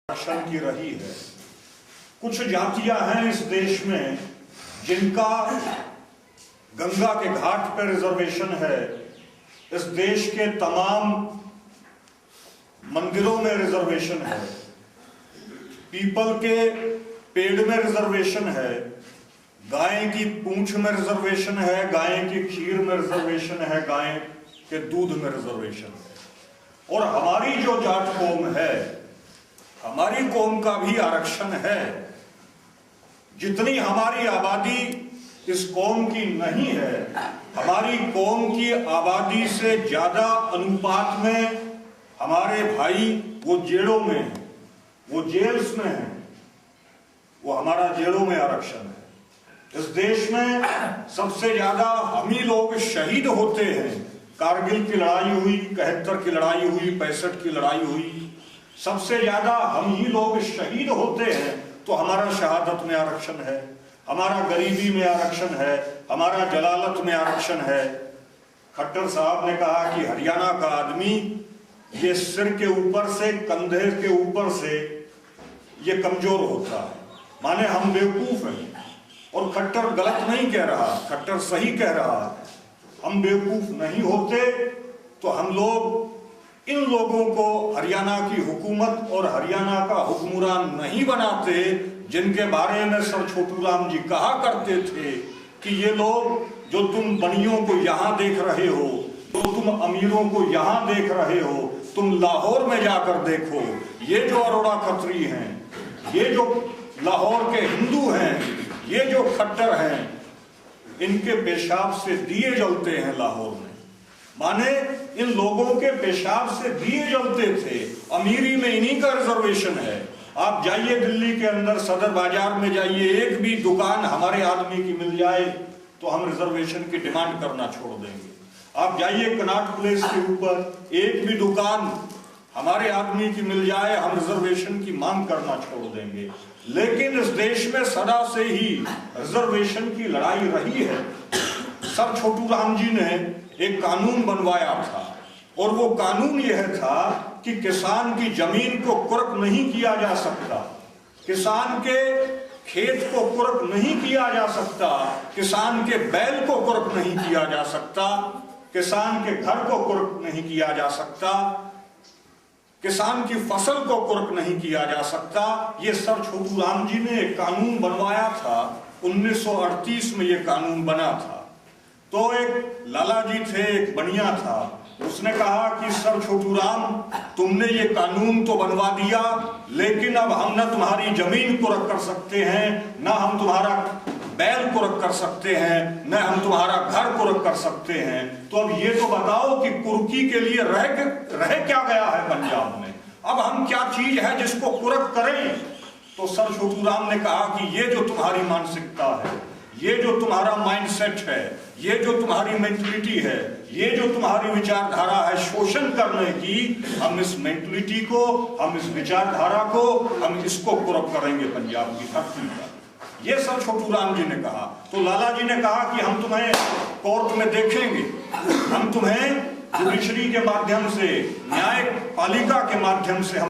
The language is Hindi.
आरक्षण की रही है। कुछ जातियां हैं इस देश में जिनका गंगा के घाट पर रिजर्वेशन है। इस देश के तमाम मंदिरों में रिजर्वेशन है। पीपल के पेड़ में रिजर्वेशन है। गाय की पूंछ में रिजर्वेशन है। गाय की खीर में रिजर्वेशन है। गाय के दूध में रिजर्वेशन है। और हमारी जो जाट कौम है, हमारी कौम का भी आरक्षण है। जितनी हमारी आबादी इस कौम की नहीं है, हमारी कौम की आबादी से ज्यादा अनुपात में हमारे भाई वो जेलों में हैं, वो जेल्स में हैं, वो हमारा जेलों में आरक्षण है। इस देश में सबसे ज्यादा हम ही लोग शहीद होते हैं। कारगिल की लड़ाई हुई, 71 की लड़ाई हुई, 65 की लड़ाई हुई, सबसे ज्यादा हम ही लोग शहीद होते हैं। तो हमारा शहादत में आरक्षण है, हमारा गरीबी में आरक्षण है, हमारा जलालत में आरक्षण है। खट्टर साहब ने कहा कि हरियाणा का आदमी ये सिर के ऊपर से, कंधे के ऊपर से ये कमजोर होता है, माने हम बेवकूफ हैं। और खट्टर गलत नहीं कह रहा, खट्टर सही कह रहा है। हम बेवकूफ नहीं होते तो हम लोग इन लोगों को हरियाणा की हुकूमत और हरियाणा का हुक्मरान नहीं बनाते, जिनके बारे में सर छोटूराम जी कहा करते थे कि ये लोग जो तुम बनियों को यहाँ देख रहे हो, जो तुम अमीरों को यहाँ देख रहे हो, तुम लाहौर में जाकर देखो। ये जो अरोड़ा खत्री हैं, ये जो लाहौर के हिंदू हैं, ये जो खट्टर हैं, इनके पेशाब से दिए जलते हैं लाहौर में। माने इन लोगों के पेशाब से दिए जलते थे। अमीरी में इन्हीं का रिजर्वेशन है। आप जाइए दिल्ली के अंदर सदर बाजार में जाइए, एक भी दुकान हमारे आदमी की मिल जाए तो हम रिजर्वेशन की डिमांड करना छोड़ देंगे। आप जाइए कनॉट प्लेस के ऊपर, एक भी दुकान हमारे आदमी की मिल जाए, हम रिजर्वेशन की मांग करना छोड़ देंगे। लेकिन इस देश में सदा से ही रिजर्वेशन की लड़ाई रही है। सर छोटूराम जी ने एक कानून बनवाया था और वो कानून यह था कि किसान की जमीन को कुर्क नहीं किया जा सकता, किसान के खेत को कुर्क नहीं किया जा सकता, किसान के बैल को कुर्क नहीं किया जा सकता, किसान के घर को कुर्क नहीं किया जा सकता, किसान की फसल को कुर्क नहीं किया जा सकता। ये सर छोटूराम जी ने एक कानून बनवाया था। 1938 में ये कानून बना था। तो एक लाला जी थे, एक बनिया था, उसने कहा कि सर छोटूराम, तुमने ये कानून तो बनवा दिया, लेकिन अब हम न तुम्हारी जमीन को रख कर सकते हैं, न हम तुम्हारा बैल को रख कर सकते हैं, न हम तुम्हारा घर को रख कर सकते हैं। तो अब ये तो बताओ कि कुर्की के लिए रह क्या गया है पंजाब में? अब हम क्या चीज है जिसको कुर्क करें? तो सर छोटूराम ने कहा कि ये जो तुम्हारी मानसिकता है, ये जो तुम्हारा माइंडसेट है, ये जो तुम्हारी मेंटलिटी है, ये जो तुम्हारी विचारधारा है शोषण करने की, हम इस मेंटलिटी को, हम इस विचारधारा को, हम इसको कुर्क करेंगे पंजाब की धरती पर। ये सर छोटूराम जी ने कहा। तो लाला जी ने कहा कि हम तुम्हें कोर्ट में देखेंगे, हम तुम्हें जुडिशरी के माध्यम से, न्यायपालिका के माध्यम से हम